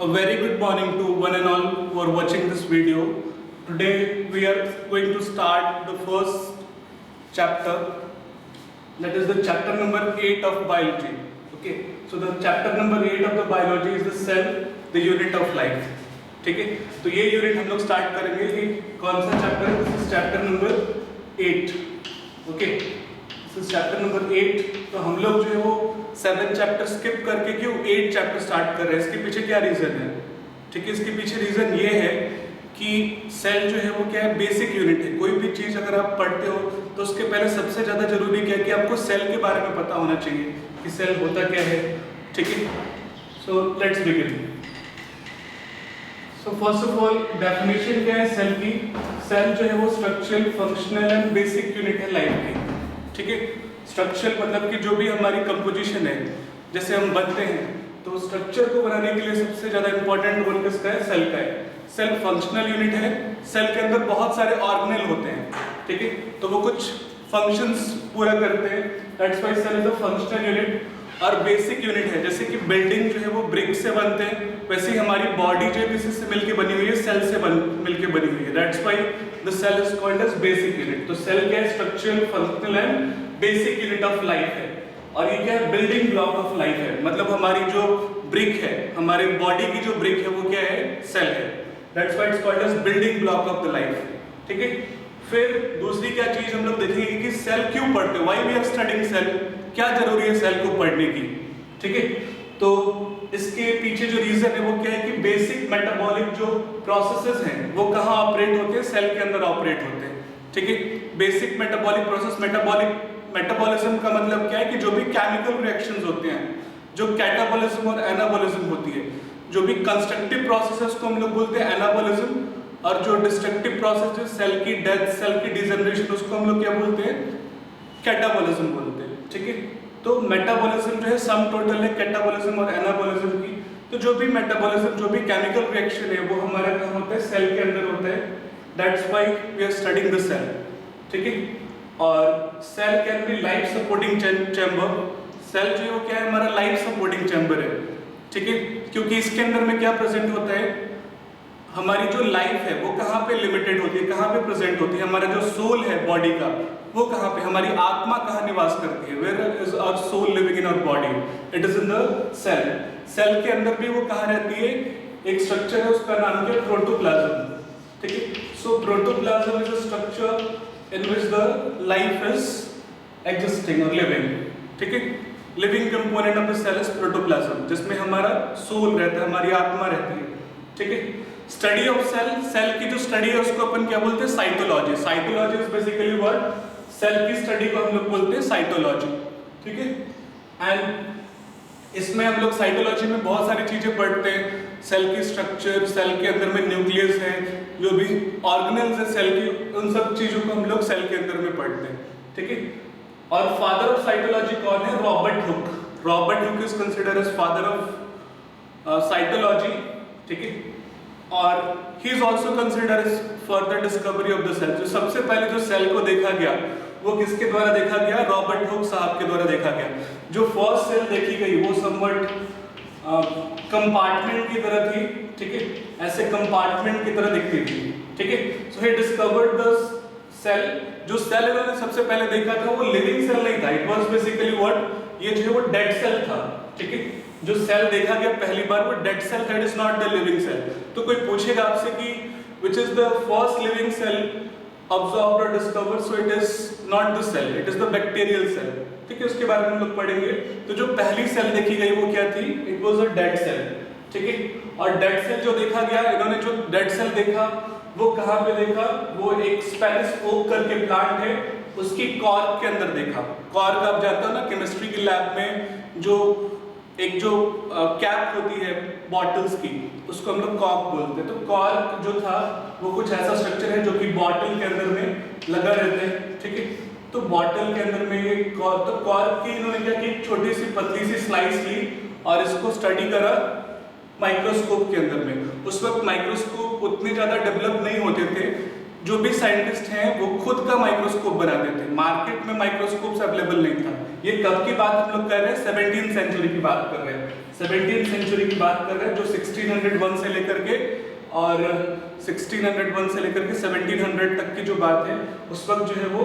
A very good morning to one and all who are watching this video. Today we are going to start the first chapter, that is the chapter number 8 of biology. Okay, so the chapter number 8 of the biology is the cell, the unit of life. ठीक है, तो ये unit हम लोग start करेंगे. ये कौन सा चैप्टर है? This is chapter number 8. Okay, this is chapter number 8. तो हम लोग जो है वो 7 चैप्टर स्किप करके क्यों 8 चैप्टर स्टार्ट कर रहे हैं? इसके पीछे क्या रीजन है? ठीक है, इसके पीछे रीजन ये है कि सेल जो है वो क्या है, बेसिक यूनिट है. कोई भी चीज अगर आप पढ़ते हो तो उसके पहले सबसे ज्यादा जरूरी क्या है कि आपको सेल के बारे में पता होना चाहिए कि सेल होता क्या है. ठीक है, so let's begin. So first of all definition क्या है सेल की? सेल जो है वो structural, functional and basic unit है लाइफ की. ठीक है, स्ट्रक्चरल मतलब कि जो भी हमारी कंपोजिशन है, जैसे हम बनते हैं, तो स्ट्रक्चर को बनाने के लिए सबसे ज्यादा इंपॉर्टेंट रोल किसका है? सेल का है. सेल फंक्शनल यूनिट है. सेल के अंदर बहुत सारे ऑर्गेनेल होते हैं. ठीक है, तो वो कुछ फंक्शंस पूरा करते हैं. That's why cell is a functional unit. और बेसिक यूनिट है, जैसे कि बिल्डिंग जो है वो ब्रिक से बनते हैं, वैसे ही हमारी बॉडी जो है किसी से मिलके बनी हुई है, सेल से मिलके बनी हुई है. That's why the cell is called as basic unit. तो सेल क्या है? Structural, functional and basic unit of life है. और ये क्या है? बिल्डिंग ब्लॉक ऑफ लाइफ है. मतलब हमारी जो ब्रिक है, हमारे बॉडी की जो ब्रिक है वो क्या है? सेल है. That's why it's called as building block of the life. ठीक है, फिर दूसरी क्या चीज हम लोग देखेंगे कि सेल क्यों पढ़ते हैं? Why we are studying cell? क्या जरूरी है सेल को पढ़ने की? ठीक है, तो इसके पीछे जो रीजन है वो क्या है कि बेसिक मेटाबॉलिक जो प्रोसेसेस हैं वो कहाँ ऑपरेट होते हैं? सेल के अंदर ऑपरेट होते हैं. ठीक है, बेसिक मेटाबॉलिक प्रोसेस, मेटाबॉलिज्म का मतलब क्या है कि जो भी केमिकल रिएक्शंस होते हैं, जो कैटाबॉलिज्म और एनाबॉलिज्म होती है, जो भी कंस्ट्रक्टिव प्रोसेसेस को हम लोग बोलते हैं एनाबॉलिज्म, और जो डिस्ट्रक्टिव प्रोसेस है सेल की डेथ, सेल की डिजनरेशन, उसको हम लोग क्या बोलते हैं? कैटाबॉलिज्म बोलते हैं. ठीक है, तो मेटाबॉलिज्म जो है सम टोटल है कैटाबॉलिज्म और एनाबॉलिज्म की. तो जो भी मेटाबॉलिज्म, जो भी केमिकल रिएक्शन है वो हमारा कहाँ होता है? सेल के अंदर होता है. That's why we are studying the cell. ठीक है, और cell can be life supporting chamber. Cell जो है वो क्या है? हमारा लाइफ सपोर्टिंग चैम्बर है. ठीक है, क्योंकि इसके अंदर में क्या प्रेजेंट होता है? हमारी जो लाइफ है वो कहाँ पे लिमिटेड होती है, कहाँ पे प्रेजेंट होती है? हमारा जो सोल है बॉडी का, वो कहाँ पे, हमारी आत्मा कहाँ निवास करती है? Where is our soul living in our body? It is in the cell. Cell के अंदर भी वो कहाँ रहती है? एक स्ट्रक्चर है, उसका नाम क्या है? प्रोटोप्लाज्म. ठीक है, so protoplasm is a structure in which the life is existing और लिविंग. ठीक है, living component of the cell is protoplasm, जिसमें हमारा सोल रहता है, हमारी आत्मा रहती है. ठीक है, स्टडी ऑफ सेल, सेल की जो स्टडी है उसको अपन क्या बोलते हैं? Cytology. Cytology is basically what? Cell की स्टडी को हम लोग बोलते हैं साइटोलॉजी. ठीक है, एंड इसमें हम लोग साइटोलॉजी में बहुत सारी चीजें पढ़ते हैं. सेल की स्ट्रक्चर, सेल के अंदर में न्यूक्लियस है, जो भी ऑर्गेनेल्स है सेल की, उन सब चीजों को हम लोग सेल के अंदर में पढ़ते हैं. ठीक है, और फादर ऑफ साइटोलॉजी कौन है? Robert Hooke. Robert Hooke is considered as father of cytology. ठीक है, और he is also considered as further discovery of the cell. जो सबसे पहले जो सेल को देखा गया वो किसके द्वारा देखा गया? रॉबर्ट हुक साहब के द्वारा देखा गया. जो फर्स्ट सेल देखी गई वो समवट कंपार्टमेंट की तरह थी. ठीक है, ऐसे कंपार्टमेंट की तरह दिखती थी. ठीक है, सो ही डिस्कवर्ड द सेल. जो सेल इन्होंने सबसे पहले देखा था वो लिविंग सेल नहीं था. It was basically what? ये जो है वो डेड सेल था. ठीक है, जो सेल देखा गया पहली बार वो डेड सेल था. It is not the living cell. तो कोई पूछेगा आपसे कि which is the first living cell observed और discovered? So it is not the cell, it is the bacterial cell. ठीक है, उसके बारे में हम लोग पढ़ेंगे. तो जो पहली सेल देखी गई वो क्या थी? It was a dead cell. ठीक है, और डेड सेल जो देखा गया, इन्होंने जो डेड सेल देखा वो कहाँ पे देखा? वो एक स्पेनिश ओक करके प्लांट है, उसकी कॉर्क के अंदर देखा. कॉर्क आप जानते हो ना, केमिस्ट्री की लैब में जो एक जो कैप होती है बॉटल्स की, उसको हम लोग कॉर्क बोलते हैं. तो कॉर्क जो था वो कुछ ऐसा स्ट्रक्चर है जो कि बॉटल के अंदर में लगा रहता है. ठीक है, तो बॉटल के अंदर में ये कॉर्क, तो कॉर्क की इन्होंने क्या की? छोटी सी पतली सी स्लाइस ली और इसको स्टडी करा माइक्रोस्कोप के अंदर में. उस वक्त माइक्रोस्कोप उतने ज्यादा डेवलप नहीं होते थे. जो भी साइंटिस्ट हैं वो खुद का माइक्रोस्कोप बनाते थे. मार्केट में माइक्रोस्कोप्स अवेलेबल नहीं था. ये कब की बात हम लोग कर रहे हैं? 17th सेंचुरी की बात कर रहे हैं। 17th सेंचुरी की बात कर रहे हैं, जो 1601 से लेकर के और 1601 से लेकर के 1700 तक की जो बात है, उस वक्त जो है वो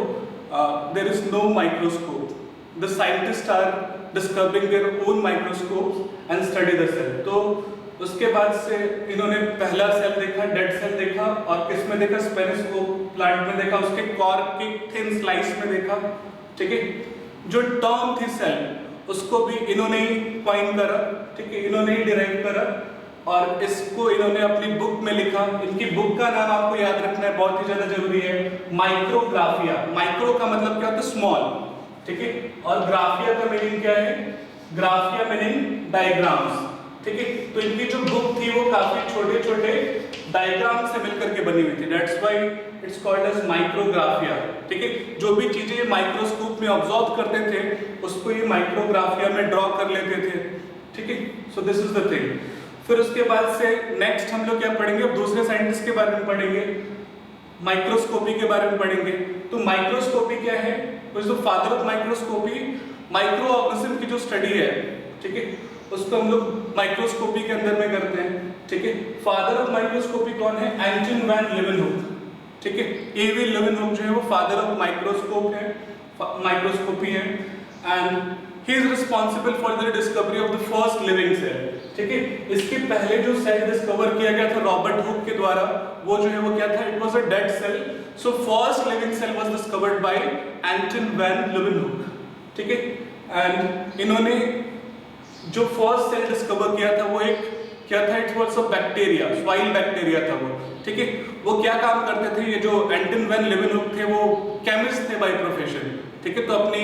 there is no microscope, the scientist are discovering their own microscope and study the cell. तो उसके बाद से इन्होंने पहला सेल देखा, डेड सेल देखा, और किस में देखा? स्पेनिस्कोप प्लांट में देखा, उसके कॉर्क की थिन स्लाइस में देखा। ठीक है, जो टर्म थी सेल, उसको भी इन्होंने ही कॉइन करा। ठीक है, इन्होंने ही डिराइव करा और इसको इन्होंने अपनी बुक में लिखा। इनकी बुक का नाम आपको याद रखना है, बहुत ही ज्यादा जरूरी है, माइक्रोग्राफिया। माइक्रो का मतलब क्या होता है? स्मॉल। ठीक है, और ग्राफिया का मीनिंग क्या है? ग्राफिया मीनिंग डायग्राम्स। ठीक है, तो इनकी जो बुक थी वो काफी छोटे छोटे डायग्राम से मिलकर के बनी हुई थी, that's why it's called as Micrographia. ठीक है, जो भी चीजें माइक्रोस्कोप में ऑब्जर्व करते थे उसको ये माइक्रोग्राफिया में ड्रॉ कर लेते थे। ठीक है, so this is the thing. फिर उसके बाद से नेक्स्ट हम लोग क्या पढ़ेंगे? दूसरे साइंटिस्ट के बारे में पढ़ेंगे, माइक्रोस्कोपी के बारे में पढ़ेंगे। तो माइक्रोस्कोपी क्या है? जो father of microscopy, micro organism की जो स्टडी है, ठीक है, उसको हम लोग माइक्रोस्कोपी के अंदर में करते हैं। ठीक है, फादर ऑफ माइक्रोस्कोपी कौन है? Anton van Leeuwenhoek. ठीक है, एवी लीeuwenhoek जो है वो फादर ऑफ माइक्रोस्कोप है, माइक्रोस्कोपी है, and he is responsible for the discovery of the first living cell. ठीक है, इसके पहले जो सेल डिस्कवर किया गया था रॉबर्ट हुक के द्वारा, वो जो है वो क्या था? It was a dead cell. So first living cell was discovered by Anton van Leeuwenhoek. ठीक है, एंड इन्होंने जो फर्स्ट सेल डिस्कवर किया था वो एक क्या था? It was a bacteria, soil bacteria था वो। ठीक है, वो क्या काम करते थे? ये जो एंटन वैन लीeuwenhoek थे वो केमिस्ट थे बाय प्रोफेशन। ठीक है, तो अपनी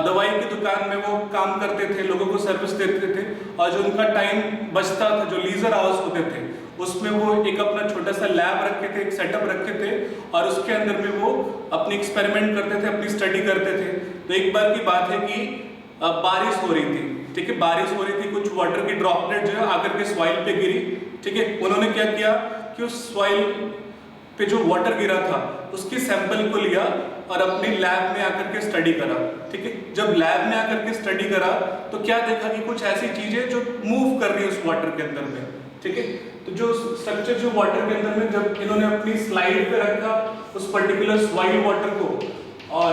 दवाई की दुकान में वो काम करते थे, लोगों को सर्विस देते थे, और जो उनका टाइम बचता था, जो लीजर आवर्स होते थे, उसमें वो एक अपना छोटा सा लैब रखे थे, एक सेटअप रखे थे, और उसके अंदर में वो अपनी एक्सपेरिमेंट करते थे, अपनी स्टडी करते थे। तो एक बार की बात है कि बारिश हो रही थी। ठीक है, बारिश हो रही थी, कुछ वाटर की ड्रॉपलेट जो है आकर के सॉइल पे गिरी। ठीक है, उन्होंने क्या किया कि उस सॉइल पे जो वाटर गिरा था उसकी सैंपल को लिया और अपनी लैब में आकर के स्टडी करा। ठीक है, जब लैब में आकर के स्टडी करा तो क्या देखा कि कुछ ऐसी चीजें जो मूव कर रही है उस वाटर के अंदर में। ठीक है, तो जो स्ट्रक्चर जो वाटर के अंदर में जब इन्होंने अपनी स्लाइड पे रखा उस पर्टिकुलर सॉइल वाटर को, और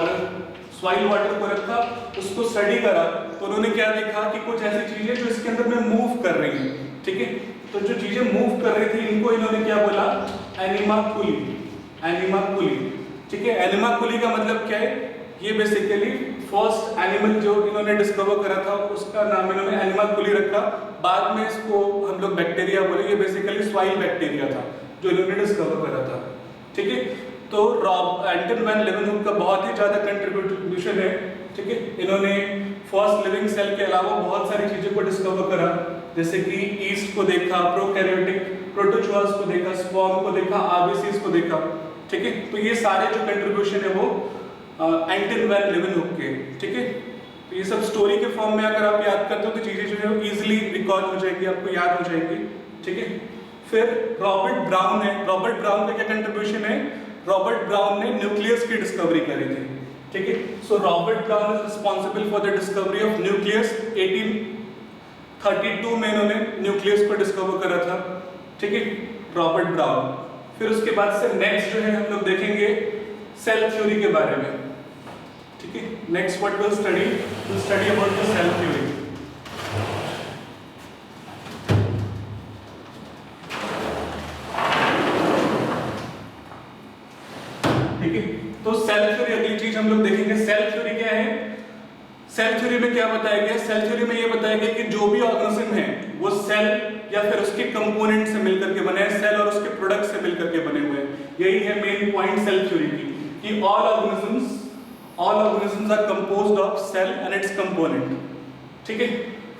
सॉइल वाटर को रखा, उसको स्टडी करा, तो उन्होंने क्या देखा कि कुछ ऐसी चीजें जो इसके अंदर में मूव कर रही हैं। ठीक है, तो जो चीजें मूव कर रही थी इनको इन्होंने क्या बोला? एनिमाकुली। एनिमाकुली। ठीक है, एनिमाकुली का मतलब क्या है? ये बेसिकली फर्स्ट एनिमल जो इन्होंने डिस्कवर करा था उसका नाम इन्होंने एनिमाकुली रखा। बाद में इसको हम लोग बैक्टीरिया बोले, ये बेसिकली स्वाइल बैक्टीरिया था जो इन्होंने डिस्कवर करा था। ठीक है, तो एंटन वैन लीeuwenhoek का बहुत ही ज्यादा कंट्रीब्यूशन है। ठीक है, इन्होंने फर्स्ट लिविंग सेल के अलावा बहुत सारी चीजों को डिस्कवर करा, जैसे कि ईस्ट को देखा, प्रोकैरियोटिक प्रोटोजोआस को देखा, स्पर्म को देखा, आरबीसीज को देखा। ठीक है, तो ये सारे जो कंट्रीब्यूशन है वो एंटन वैन लीeuwenhoek के। ठीक है, तो ये सब स्टोरी के फॉर्म में अगर आप याद करते हो तो चीजें जो है इजीली रिकॉल हो जाएगी, आपको याद हो जाएगी। ठीक है, फिर रॉबर्ट ब्राउन है। रॉबर्ट ब्राउन का क्या कंट्रीब्यूशन है? रॉबर्ट ब्राउन ने न्यूक्लियस की डिस्कवरी करी थी। ठीक है, सो Robert brown is responsible for the discovery of nucleus. 1832 में इन्होंने न्यूक्लियस को डिस्कवर करा था। ठीक है, रॉबर्ट ब्राउन। फिर उसके बाद से नेक्स्ट जो है हम लोग देखेंगे सेल थ्योरी के बारे में। ठीक है, next what will study about the cell theory. ठीक है, तो सेल थ्योरी अगली चीज हम लोग देखेंगे। सेल थ्योरी क्या है? सेल थ्योरी में क्या बताया गया? सेल थ्योरी में ये बताया गया कि जो भी ऑर्गेनिज्म है वो सेल या फिर उसके कंपोनेंट से मिलकर के बने हैं, सेल और उसके प्रोडक्ट से मिलकर के बने हुए हैं। यही है मेन पॉइंट सेल थ्योरी की, कि all organisms are composed of cell and its component. ठीक है,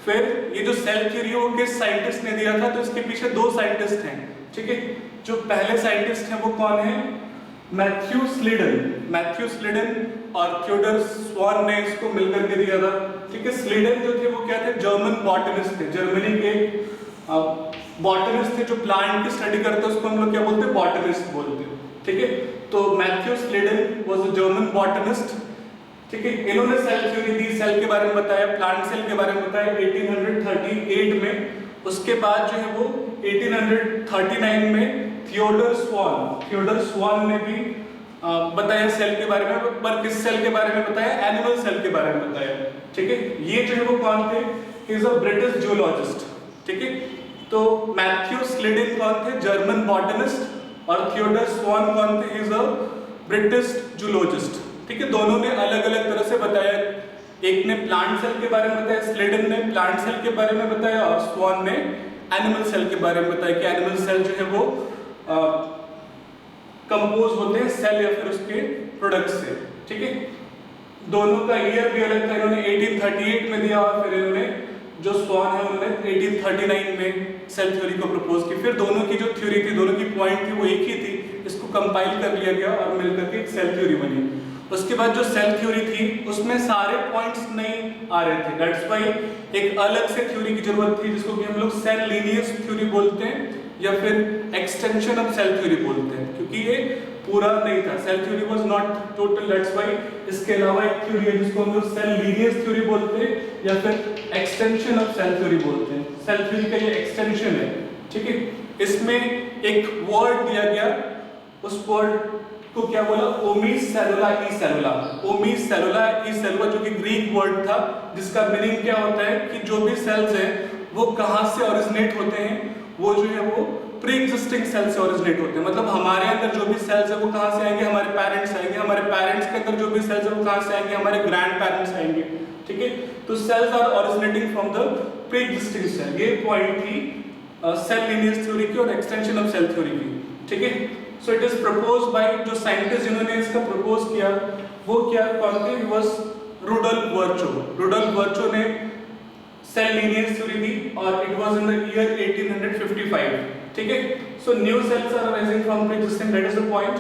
फिर ये जो सेल थ्योरी है वो किस साइंटिस्ट ने दिया था? तो इसके पीछे दो साइंटिस्ट हैं। ठीक है, जो पहले साइंटिस्ट हैं वो कौन है? मैथ्यू स्लीडन और थियोडर स्वान ने इसको मिलकर के दिया था। ठीक है, स्लीडन जो थे वो क्या थे? जर्मन बॉटनिस्ट थे, जर्मनी के बॉटनिस्ट थे, जो प्लांट की स्टडी करते हैं उसको हम लोग क्या बोलते हैं? बॉटनिस्ट बोलते हैं। ठीक है, तो Matthew स्लीडन was a German botanist ठीक है, इन्होंने सेल थ्योरी दी, सेल के बारे में बताया, प्लांट सेल के बारे में बताया 1838 में। उसके बाद जो है वो 1839 में थियोडर स्वान ने भी बताया सेल के बारे में, पर किस सेल के बारे में बताया? एनिमल सेल के बारे में बताया। ठीक है, ये जो है वो कौन थे? Is a British zoologist. ठीक है, तो मैथ्यू स्लिडिन कौन थे? German botanist. और थियोडर स्वान कौन थे? Is a British zoologist. ठीक है, दोनों ने अलग अलग तरह से बताया। एक ने प्लांट सेल के बारे में बताया, स्लिडिन ने प्लांट सेल के बारे में बताया, और स्वान ने एनिमल सेल के बारे में बताया कि एनिमल सेल जो है वो कंपोज होते हैं सेल या फिर उसके प्रोडक्ट से। ठीक है, दोनों का ईयर भी अलग था। इन्होंने 1838 में दिया और फिर इन्होंने जो स्वान है उन्होंने 1839 में सेल थ्योरी को प्रपोज की। फिर दोनों की जो थ्योरी थी, दोनों की पॉइंट थी वो एक ही थी, इसको कंपाइल कर लिया गया और मिलकर के एक सेल थ्योरी बनी। उसके बाद जो सेल थ्योरी थी उसमें सारे पॉइंट्स नहीं आ रहे थे, दैट्स व्हाई एक अलग से थ्योरी की जरूरत थी, जिसको कि हम लोग सेल लीनियस थ्योरी बोलते हैं या फिर एक्सटेंशन ऑफ सेल थ्योरी बोलते हैं, क्योंकि ये पूरा नहीं था। Cell theory was not total, that's why इसके अलावा एक थ्योरी है जिसको हम लोग सेल लीनियस थ्योरी बोलते हैं या फिर एक्सटेंशन ऑफ सेल थ्योरी बोलते हैं। सेल थ्योरी का ये एक्सटेंशन है। ठीक है, इसमें एक वर्ड दिया गया, उस वर्ड को क्या बोला? ओमिस सेलुला ई सेलुला। ओमिस सेलुला ई सेलुला जो कि ग्रीक वर्ड था, जिसका मीनिंग क्या होता है कि जो भी सेल्स हैं वो कहाँ से ओरिजिनेट होते हैं? वो जो है वो प्री एग्जिस्टिंग सेल से ओरिजिनेट होते हैं। मतलब हमारे अंदर जो भी सेल्स है वो कहाँ से आएंगे? हमारे पेरेंट्स आएंगे। हमारे पेरेंट्स के अंदर जो भी सेल्स है वो कहाँ से आएंगे? हमारे ग्रैंड पेरेंट्स आएंगे। ठीक है, तो cells are originating from the pre existing cell. ये पॉइंट थी सेल लीनियस थ्योरी की और एक्सटेंशन ऑफ सेल थ्योरी की। ठीक है, so it is proposed by जो साइंटिस्ट जिन्होंने इसका प्रपोज किया वो क्या कौन थे? Was Rudolf Virchow. Rudolf Virchow ने सेल लीनियस थ्योरी दी और it was in the year 1855। ठीक है, so new cells are arising from pre existing, that is the point.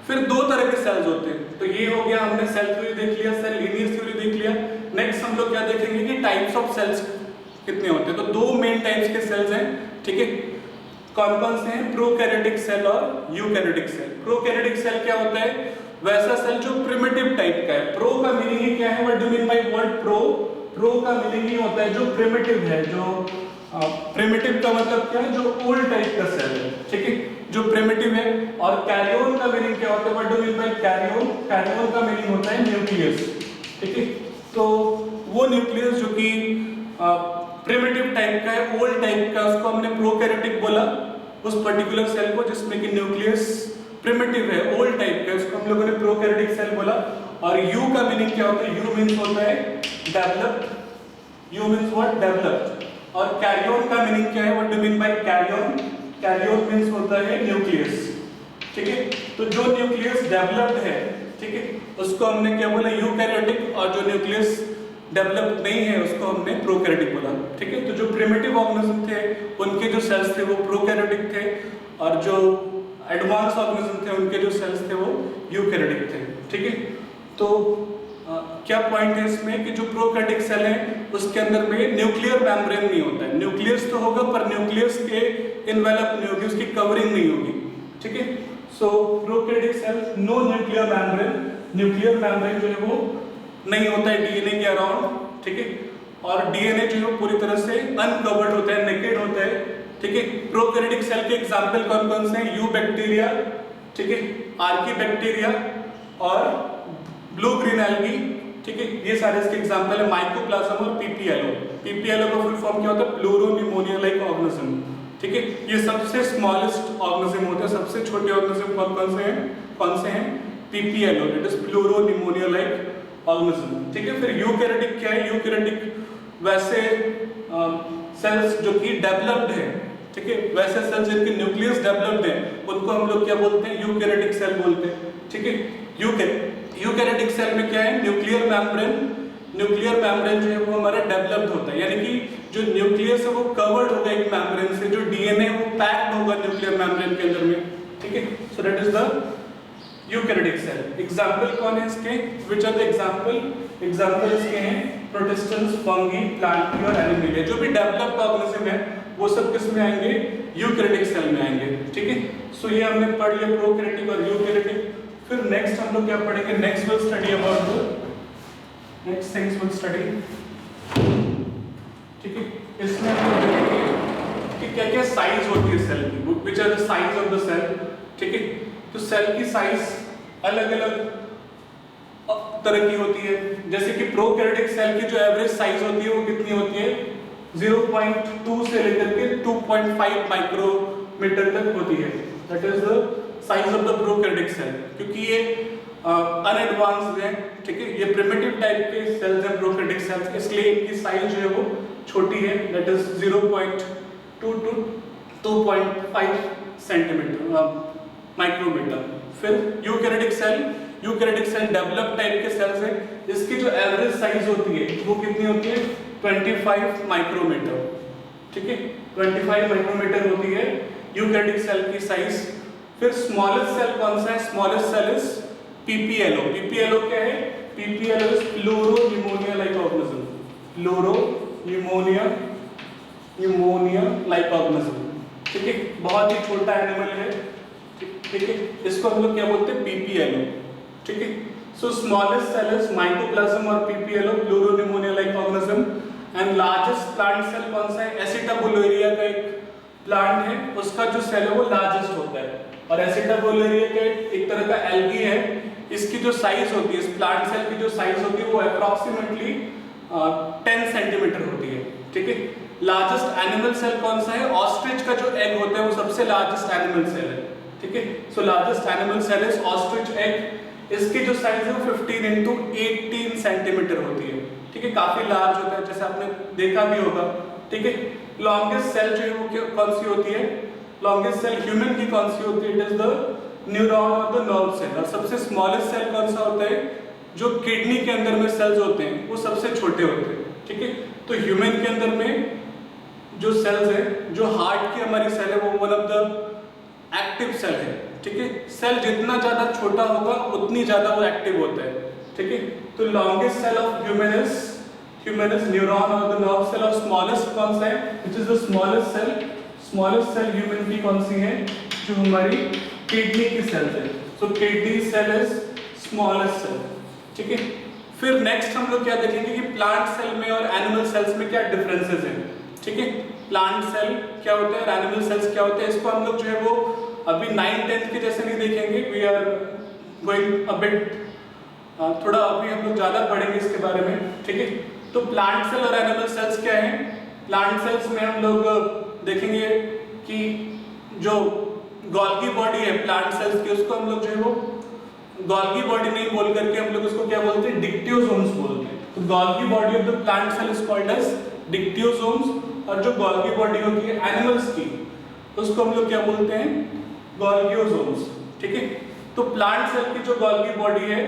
फिर दो तरह के सेल्स होते हैं, तो ये हो गया, हमने सेल थ्योरी देख लिया, सेल लीनियस थ्योरी देख लिया। नेक्स्ट हम लोग क्या देखेंगे कि टाइप्स ऑफ सेल्स कितने होते हैं। तो दो मेन टाइप्स के सेल्स हैं। ठीक है, कौन कौन से हैं? प्रोकैरियोटिक सेल और यूकैरियोटिक सेल। प्रोकैरियोटिक सेल क्या होता है? वैसा सेल जो प्रिमिटिव टाइप का है। प्रो का मीनिंग ही क्या है? What do mean by word pro? Pro का मीनिंग ही होता है जो प्रिमिटिव है। जो प्रिमिटिव का मतलब क्या है? जो ओल्ड टाइप का सेल है। ठीक है, जो प्रिमिटिव है। और कैरियोन का मीनिंग क्या होता है? What do mean by कैरियोन? कैरियोन का मीनिंग होता है न्यूक्लियस। ठीक है, तो वो न्यूक्लियस जो कि प्रिमिटिव टाइप का है, ओल्ड टाइप का, उसको हमने प्रोकैरियोटिक बोला। उस पर्टिकुलर सेल को जिसमें कि न्यूक्लियस प्रिमिटिव है, ओल्ड टाइप का, उसको हम लोगों ने प्रोकैरियोटिक सेल बोला। और यू का मीनिंग क्या होता है? यू मीन्स होता है developed. You means what? Developed. और कैरियोन का मीनिंग क्या है? What do mean by कैरियोन? कैरियोन means होता है न्यूक्लियस। ठीक है, तो जो न्यूक्लियस डेवलप्ड है, ठीक है, उसको हमने क्या बोला? यूकैरियोटिक। और जो न्यूक्लियस डेवलप नहीं है उसको हमने प्रोकैरियोटिक बोला। ठीक है, तो जो प्रिमिटिव ऑर्गेनिज्म थे उनके जो सेल्स थे वो प्रोकैरियोटिक थे, और जो एडवांस ऑर्गेनिज्म थे उनके जो सेल्स थे वो यूकैरियोटिक थे। ठीक है, तो क्या पॉइंट है इसमें कि जो प्रोकैरियोटिक सेल है उसके अंदर में न्यूक्लियर मेम्ब्रेन नहीं होता है। न्यूक्लियस तो होगा पर न्यूक्लियस के इन्वेलप नहीं होगी, उसकी कवरिंग नहीं होगी। ठीक है, so prokaryotic cell no nuclear membrane. Nuclear membrane जो है वो नहीं होता है डीएनए के अराउंड। ठीक है, और डीएनए जो है पूरी तरह से अनकवर्ड होता है, नेकेड होता है। ठीक है, प्रोकैरियोटिक सेल के एग्जांपल कौन कौन से हैं? यू बैक्टीरिया, ठीक है, आर्की बैक्टीरिया और ब्लू ग्रीन एल्गी। ठीक है, ये सारे इसके एग्जांपल है। माइकोप्लाज्म और पीपीएलओ। पीपीएलओ का फुल फॉर्म क्या होता है? Pleuro pneumonia like organism. ठीक है, ये सबसे स्मॉलेस्ट ऑर्गेनिज्म होता है। सबसे छोटे ऑर्गेनिज्म कौन से हैं? कौन से हैं? PPLO, that is pleuro pneumonia like organism. ठीक है, फिर यूकैरियोटिक क्या है? यूकैरियोटिक वैसे सेल्स जो कि डेवलप्ड है। ठीक है, वैसे सेल्स जिनके न्यूक्लियस डेवलप्ड है उनको हम लोग क्या बोलते हैं? यूकैरियोटिक सेल बोलते हैं। ठीक है, यूकैरियोटिक सेल में क्या है? Nuclear membrane. न्यूक्लियर मेम्ब्रेन जो है वो हमारा डेवलप्ड होता है, यानी कि जो न्यूक्लियस है वो कवर्ड होगा एक मेम्ब्रेन से, जो डीएनए वो पैक्ड होगा न्यूक्लियर मेम्ब्रेन के अंदर में। ठीक है, so that is the eukaryotic cell. Example कौन है इसके? Which are the example? Example इसके हैं प्रोटिस्टेंस, फंगी, प्लांट और एनिमलिया। जो भी डेवलप्ड ऑर्गेनिज्म है वो सब किस में आएंगे? यूकैरियोटिक सेल में आएंगे। ठीक है, सो ये हमने पढ़ लिया प्रोकैरियोटिक और यूकैरियोटिक। फिर नेक्स्ट हम लोग क्या पढ़ेंगे? Next will study about the next things will study, ठीक है। इसमें हम लोग देखेंगे कि क्या क्या साइज होती है सेल की, which are the size of the cell, ठीक है। तो सेल की साइज अलग अलग तरह की होती है, जैसे कि प्रोकैरियोटिक सेल की जो एवरेज साइज होती है वो कितनी होती है, 0.2 से लेकर के 2.5 माइक्रोमीटर तक होती है, that is the size of the prokaryotic cell, क्योंकि ये अनएडवांस्ड है, ठीक है। ये प्रिमिटिव टाइप के सेल्स हैं प्रोकैरियोटिक सेल्स, इसलिए इनकी साइज जो है वो छोटी है, that is 0.2 to 2.5 centimetre micrometre. फिर यूकैरियोटिक सेल डेवलप टाइप के सेल्स हैं, इसकी जो एवरेज साइज होती है वो कितनी होती है, 25 माइक्रोमीटर, ठीक है। 25 माइक्रोमीटर होती है यूकैरियोटिक सेल की साइज। फिर स्मॉलेस्ट सेल कौन सा है, smallest cell is PPLO। PPLO क्या है, PPLO is pleuropneumonia like organism, pleuropneumonia like organism, ठीक है। बहुत ही छोटा एनिमल है, ठीक है। इसको हम लोग क्या बोलते हैं, PPLO, ठीक है। So smallest cell is mycoplasm और PPLO, pleuropneumonia like organism. And largest plant cell कौन सा है, एसिटाबुलेरिया का एक प्लांट है, उसका जो सेल है वो लार्जेस्ट होता है। और एसिटाबुलेरिया का एक तरह का एल्गी है, इसकी जो साइज होती है, इस प्लांट सेल की जो साइज होती है वो अप्रॉक्सीमेटली 10 सेंटीमीटर होती है, ठीक है। लार्जेस्ट एनिमल सेल कौन सा है, ऑस्ट्रिच का जो एग होता है वो सबसे लार्जेस्ट एनिमल सेल है, ठीक है। So largest animal cell is ostrich egg, इसकी जो साइज है वो 15 into 18 सेंटीमीटर होती है, ठीक है। काफी लार्ज होता है, जैसे आपने देखा भी होगा, ठीक है। लॉन्गेस्ट सेल जो है वो कौन सी होती है, लॉन्गेस्ट सेल ह्यूमन की कौन सी होती है, इट इज द न्यूरॉन और द नर्व सेल। और सबसे स्मॉलेस्ट सेल कौन सा होता है, जो किडनी के अंदर में सेल्स होते हैं वो सबसे छोटे होते हैं, ठीक है। तो ह्यूमन के अंदर में जो सेल्स है, जो हार्ट की हमारी सेल है वो one of the active cell है, ठीक है। सेल जितना ज्यादा छोटा होगा उतनी ज्यादा वो एक्टिव होता है, ठीक है। तो longest cell of human is neuron और द नर्व सेल। और स्मॉलेस्ट कौन सा है, which is the smallest cell human की कौन सी है, जो हमारी किडनी की सेल है। So kidney cell is smallest cell, ठीक है। फिर नेक्स्ट हम लोग क्या देखेंगे कि प्लांट सेल में और एनिमल सेल्स में क्या डिफरेंसेस हैं, ठीक है। प्लांट सेल क्या होता है और एनिमल सेल्स क्या होते हैं, इसको हम लोग जो है वो अभी 9th-10th के जैसे नहीं देखेंगे, we are going a bit, थोड़ा अभी हम लोग ज्यादा पढ़ेंगे इसके बारे में, ठीक है। तो प्लांट सेल और एनिमल सेल्स क्या है, प्लांट सेल्स में हम लोग देखेंगे कि जो गोल्गी बॉडी है प्लांट सेल्स की, उसको हम लोग जो है वो गोल्गी बॉडी नहीं बोल करके हम लोग उसको क्या बोलते हैं, डिक्टियोसोम्स बोलते हैं। तो Golgi body of the plant cell is called as dictyosomes, और जो गोल्गी बॉडी होती है एनिमल्स की उसको हम लोग क्या बोलते हैं, गोल्गियोसोम्स, ठीक है। तो प्लांट सेल की जो गोल्गी बॉडी है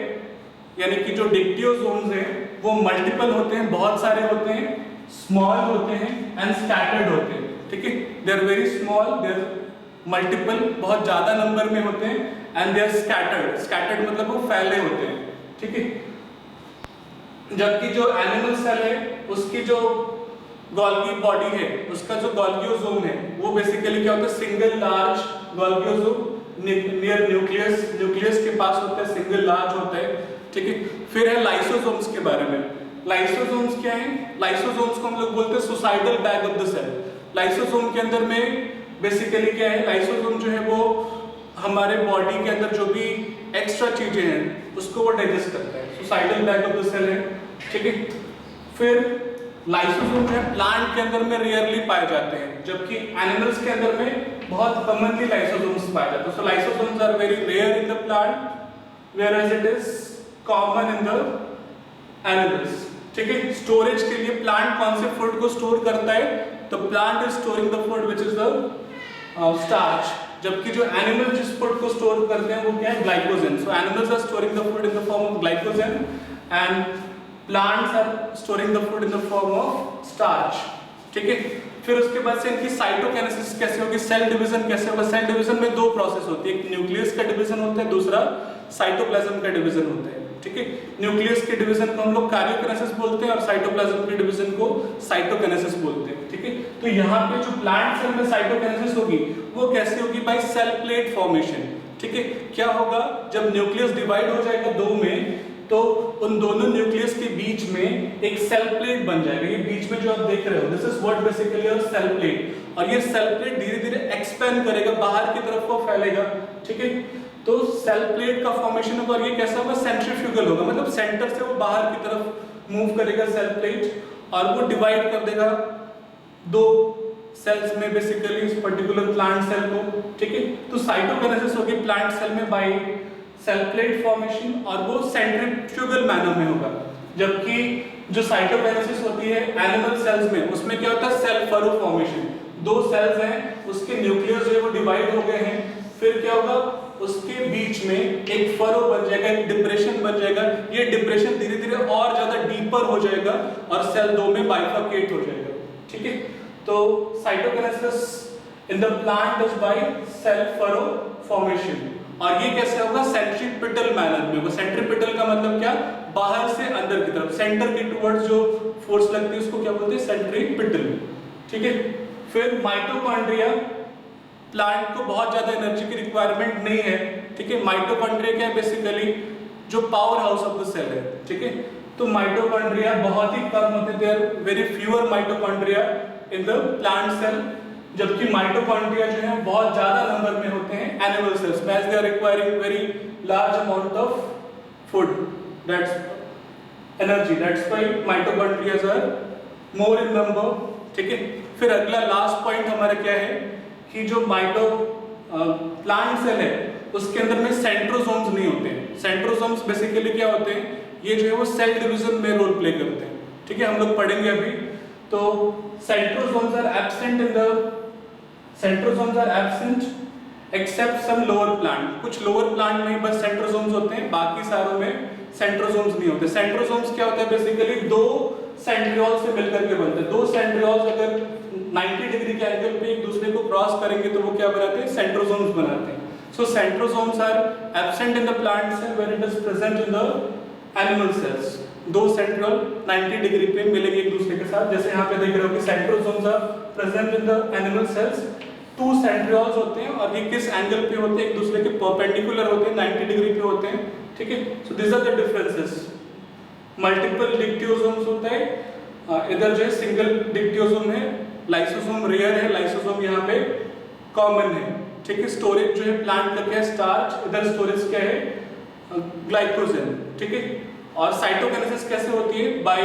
यानी कि जो डिक्टियोसोम्स हैं वो मल्टीपल होते हैं, बहुत सारे होते हैं, स्मॉल होते हैं एंड स्कैटर्ड होते हैं, ठीक है। They are very small, they are multiple, बहुत ज्यादा नंबर में होते हैं, एंड दे आर स्कैटर्ड मतलब वो फैले होते हैं, ठीक है। जबकि जो एनिमल सेल है उसकी जो गोल्गी बॉडी है, उसका जो गोल्गियोसोम है वो बेसिकली क्या होता है, सिंगल लार्ज गोल्गियोसोम नियर न्यूक्लियस के पास होता है, सिंगल लार्ज होता है, ठीक है। फिर है लाइसोसोम्स के बारे में। लाइसोसोम्स क्या है, लाइसोसोम्स को हम लोग बोलते हैं suicidal bag of the cell. Lysosome के अंदर में बेसिकली क्या है, लाइसोसोम जो है वो हमारे बॉडी के अंदर जो भी एक्स्ट्रा चीजें हैं उसको वो डाइजेस्ट करता है, suicidal bag of the cell है, ठीक है। फिर लाइसोसोम जो है प्लांट के अंदर में रेयरली पाए जाते हैं, जबकि एनिमल्स के अंदर में बहुत कॉमनली लाइसोसोम्स पाए जाते हैं। So lysosomes are very rare in the plant whereas it is common in the animals, ठीक है। स्टोरेज के लिए प्लांट कौन से फूड को स्टोर करता है, तो plant is storing the food which is the starch, जबकि जो एनिमल जिस फूड को स्टोर करते हैं वो क्या है, glycogen. So animals are storing the food in the form of glycogen and plants are storing the food in the form of starch, ठीक है। फिर उसके बाद से इनकी साइटोकाइनेसिस कैसे होगी, सेल डिवीजन कैसे होगा। सेल डिवीजन में दो प्रोसेस होती है, एक न्यूक्लियस का डिवीजन होता है, दूसरा साइटोप्लाज्म का डिवीजन होता है, ठीक है। न्यूक्लियस के डिवीजन को हम लोग कार्योकाइनेसिस बोलते हैं और साइटोप्लाज्म के डिवीजन को साइटोकाइनेसिस बोलते हैं, ठीक है। तो यहाँ पे जो प्लांट सेल में साइटोकाइनेसिस होगी वो कैसे होगी, बाय सेल प्लेट फॉर्मेशन, ठीक है। क्या होगा, जब न्यूक्लियस डिवाइड हो जाएगा दो में तो उन दोनों न्यूक्लियस के बीच में एक सेल प्लेट बन जाएगा। ये बीच में जो आप देख रहे हो, this is what basically a cell plate. और ये सेल प्लेट धीरे धीरे एक्सपेंड करेगा, बाहर की तरफ को फैलेगा, ठीक है। तो सेल प्लेट का फॉर्मेशन होगा और ये कैसा होगा, सेंट्रीफ्यूगल होगा, मतलब सेंटर से वो बाहर की तरफ मूव करेगा सेल प्लेट और वो डिवाइड कर देगा दो सेल्स में बेसिकली इस पर्टिकुलर प्लांट सेल को, ठीक है। तो साइटोकाइनेसिस होगी प्लांट सेल में बाय सेल प्लेट फॉर्मेशन और वो सेंट्रीफ्यूगल मैनर में होगा। जबकि जो साइटोकाइनेसिस होती है एनिमल सेल्स में, उसमें क्या होता है, सेल फरो फॉर्मेशन। दो सेल्स हैं, उसके न्यूक्लियस जो है वो डिवाइड हो गए हैं, फिर क्या होगा, उसके बीच में एक फरो बन जाएगा, एक डिप्रेशन बन जाएगा। ये डिप्रेशन धीरे धीरे और ज्यादा डीपर हो जाएगा और सेल दो में बाइफर्केट हो जाएगा, ठीक है। तो cytokinesis in the plant is by cell furrow formation. और ये कैसे होगा, सेंट्रीपिटल मैनर में होगा। सेंट्रीपिटल का मतलब क्या, बाहर से अंदर की तरफ, सेंटर के टुवर्ड्स जो फोर्स लगती है उसको क्या बोलते हैं, सेंट्रीपिटल, ठीक है। फिर माइटोकॉन्ड्रिया, प्लांट को बहुत ज्यादा एनर्जी की रिक्वायरमेंट नहीं है, ठीक है। माइटोकॉन्ड्रिया क्या है, बेसिकली जो power house of the cell है, ठीक है। तो माइटोकॉन्ड्रिया बहुत ही कम होते हैं, there very fewer mitochondria in the plant cell, जबकि माइटोकॉन्ड्रिया जो है बहुत ज्यादा नंबर में होते हैं एनिमल सेल्स में, as they are requiring very large amount of food, that's energy, that's why mitochondrias are more in number, ठीक है। फिर अगला लास्ट पॉइंट हमारा क्या है कि जो प्लांट सेल है उसके अंदर में सेंट्रोसोम्स नहीं होते हैं। सेंट्रोसोम्स बेसिकली क्या होते हैं, ये जो है वो सेल डिवीजन में रोल प्ले करते हैं, ठीक है, हम लोग पढ़ेंगे अभी। तो centrosomes are absent except some lower plant. कुछ लोअर प्लांट में बस सेंट्रोसोम्स होते हैं, बाकी सारों में सेंट्रोसोम्स नहीं होते। सेंट्रोसोम्स क्या होता है, बेसिकली दो सेंट्रियोल से मिलकर के बनते हैं। दो सेंट्रियोल्स अगर 90 डिग्री के एंगल पे एक दूसरे को क्रॉस करेंगे तो वो क्या बनाते हैं, सेंट्रोसोम्स बनाते हैं। So centrosomes are absent in the plant cell where it is present in the animal cells. दो सेंट्रियोल 90 डिग्री पे मिलेंगे एक दूसरे के साथ, जैसे यहाँ पे देख रहे हो कि centrosomes are present in the animal cells. Two centrioles होते हैं और ये किस एंगल पे होते हैं, एक दूसरे के परपेंडिकुलर होते हैं, 90 डिग्री पे होते हैं, ठीक है। So this are the differences. Multiple dictyosomes होता है, इधर जो है सिंगल डिक्टियोसोम है, लाइसोसोम रेयर है, लाइसोसोम यहाँ पे कॉमन है, ठीक है। स्टोरेज जो है प्लांट का क्या है, स्टार्च, इधर स्टोरेज क्या है, ग्लाइकोजन, ठीक है। और साइटोकाइनेसिस कैसे होती है, by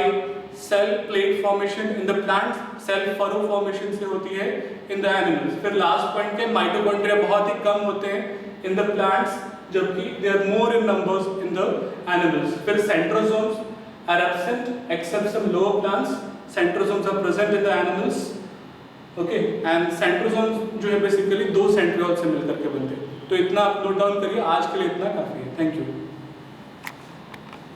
cell plate formation in the plant, cell furrow formation से होती है इन द एनिमल्स। फिर लास्ट पॉइंट के माइटोकॉन्ड्रिया बहुत ही कम होते हैं इन द प्लांट्स, जबकि they are more in numbers in the animals. फिर centrosomes are absent except some lower plants, centrosomes are present in the animals, okay. And centrosomes जो है बेसिकली दो सेंट्रियोल से मिलकर के बनते हैं। तो इतना आप नोट डाउन करिए, आज के लिए इतना काफी है। Thank you.